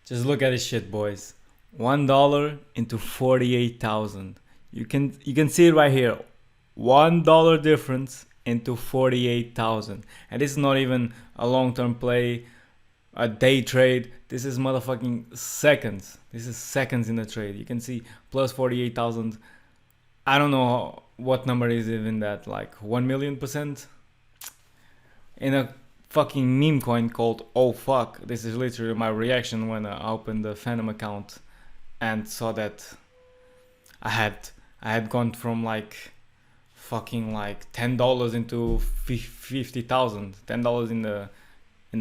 Just look at this shit, boys. $1 into 48,000. You can see it right here. $1 difference into 48,000. And this is not even a long-term play, a day trade. This is motherfucking seconds. This is seconds in the trade. You can see plus 48,000. I don't know what number is even that, like 1,000,000%. In a fucking meme coin called oh fuck. This is literally my reaction when I opened the Phantom account and saw that I had gone from like fucking like $10 into 50,000. $10 in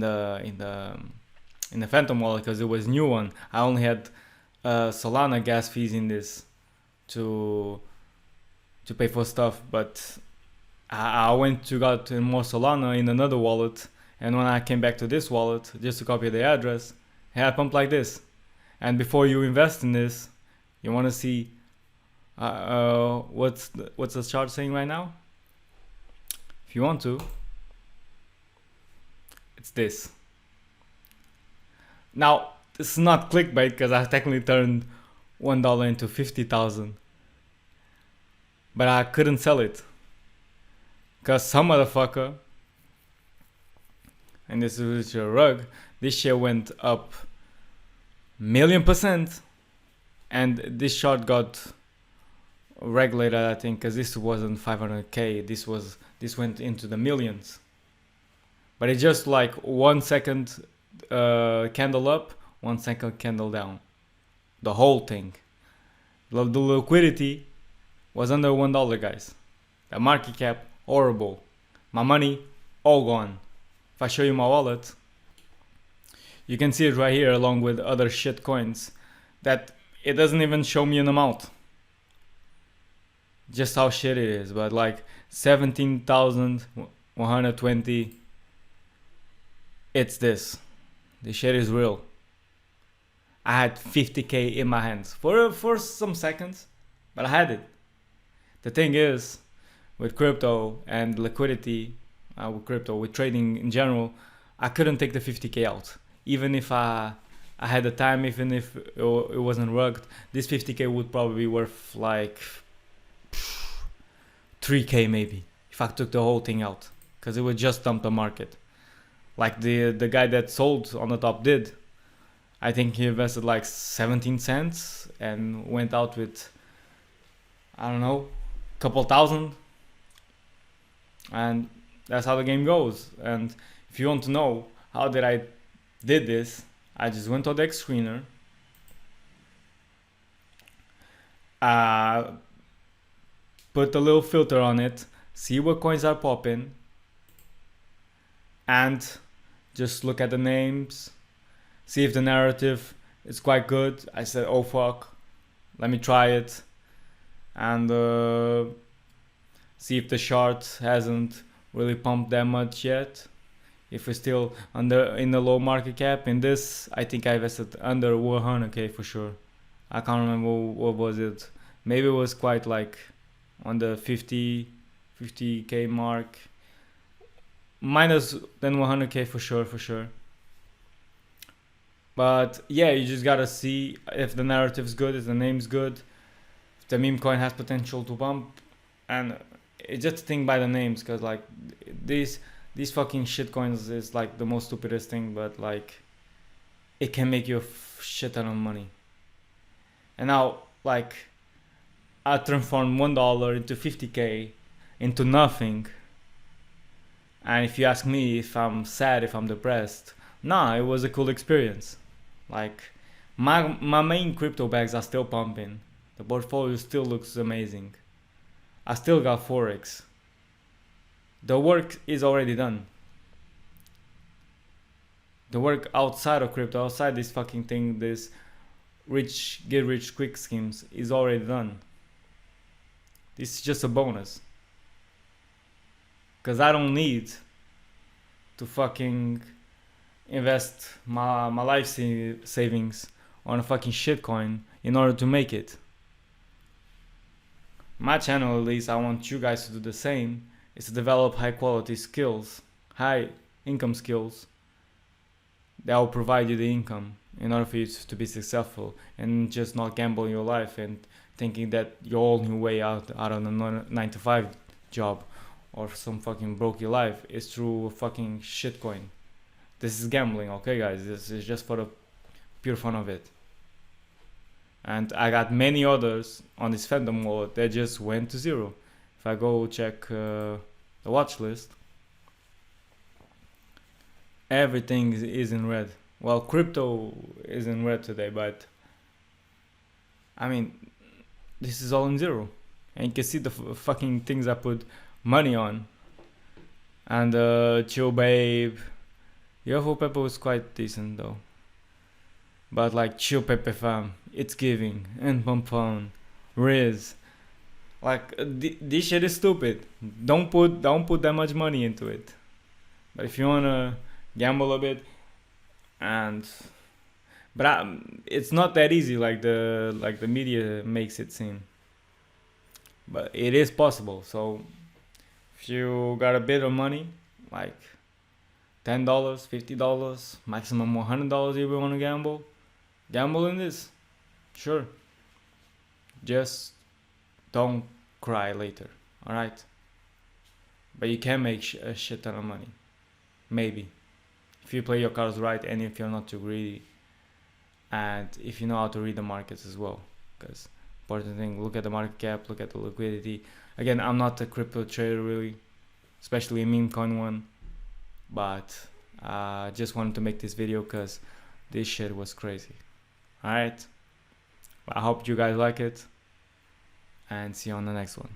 the Phantom wallet because it was new one. I only had Solana gas fees in this to pay for stuff, but I went to got more Solana in another wallet, and when I came back to this wallet just to copy the address, it had pumped like this. And before you invest in this, you want to see what's the chart saying right now? If you want to, it's this. Now this is not clickbait because I technically turned $1 into 50,000, but I couldn't sell it because some motherfucker, and this is your rug, this shit went up 1,000,000%, and this short got regulated, I think, because this wasn't 500k. This went into the millions, but it's just like 1 second candle up, 1 second candle down, the whole thing. The liquidity was under $1, guys. The market cap horrible. My money all gone. If I show you my wallet, you can see it right here along with other shit coins that it doesn't even show me an amount. Just how shit it is, but like 17,120. It's this. This shit is real. I had 50k in my hands for some seconds, but I had it. The thing is, with crypto and liquidity, with trading in general, I couldn't take the 50k out. Even if I had the time, even if it wasn't rugged, this 50k would probably be worth like 3k maybe if I took the whole thing out, because it would just dump the market like the guy that sold on the top did. I think he invested like 17 cents and went out with, I don't know, a couple thousand. And that's how the game goes. And if you want to know how did I did this, I just went to the X screener, put a little filter on it, see what coins are popping, and just look at the names, see if the narrative is quite good. I said, oh fuck, let me try it, and see if the short hasn't really pumped that much yet. If we're still in the low market cap. In this, I think I invested under 100k for sure. I can't remember what was it. Maybe it was quite like on the 50k mark. Minus than 100k for sure. But yeah, you just gotta see if the narrative's good, if the name's good, if the meme coin has potential to bump. And it's just a thing by the names, because like these fucking shit coins is like the most stupidest thing, but like it can make you a shit ton of money. And now like I transformed $1 into 50k into nothing. And if you ask me if I'm sad, if I'm depressed, nah, it was a cool experience. Like my main crypto bags are still pumping. The portfolio still looks amazing. I still got Forex. The work is already done. The work outside of crypto, outside this fucking thing, this get rich quick schemes is already done. This is just a bonus. Because I don't need to fucking invest my life savings on a fucking shitcoin in order to make it. My channel, at least, I want you guys to do the same, is to develop high quality skills, high income skills that will provide you the income in order for you to be successful, and just not gamble your life and thinking that your only way out of the 9 to 5 job or some fucking broke your life is through a fucking shitcoin. This is gambling, okay, guys? This is just for the pure fun of it. And I got many others on this fandom wallet that just went to zero. If I go check the watch list, everything is in red. Well, crypto is in red today, but I mean, this is all in zero. And you can see the fucking things I put money on. And Chill Babe, UFO Pepper was quite decent though. But like Chill Pepe Fam, It's Giving, and pump.fun, Riz, like this shit is stupid. Don't put that much money into it. But if you wanna gamble a bit, but it's not that easy like the media makes it seem. But it is possible. So if you got a bit of money, like $10, $50, maximum $100 if you want to gamble in this. Sure. Just don't cry later. Alright? But you can make a shit ton of money. Maybe. If you play your cards right and if you're not too greedy. And if you know how to read the markets as well. Because important thing, look at the market cap, look at the liquidity. Again, I'm not a crypto trader really. Especially a meme coin one. But I just wanted to make this video because this shit was crazy. Alright? I hope you guys like it. And see you on the next one.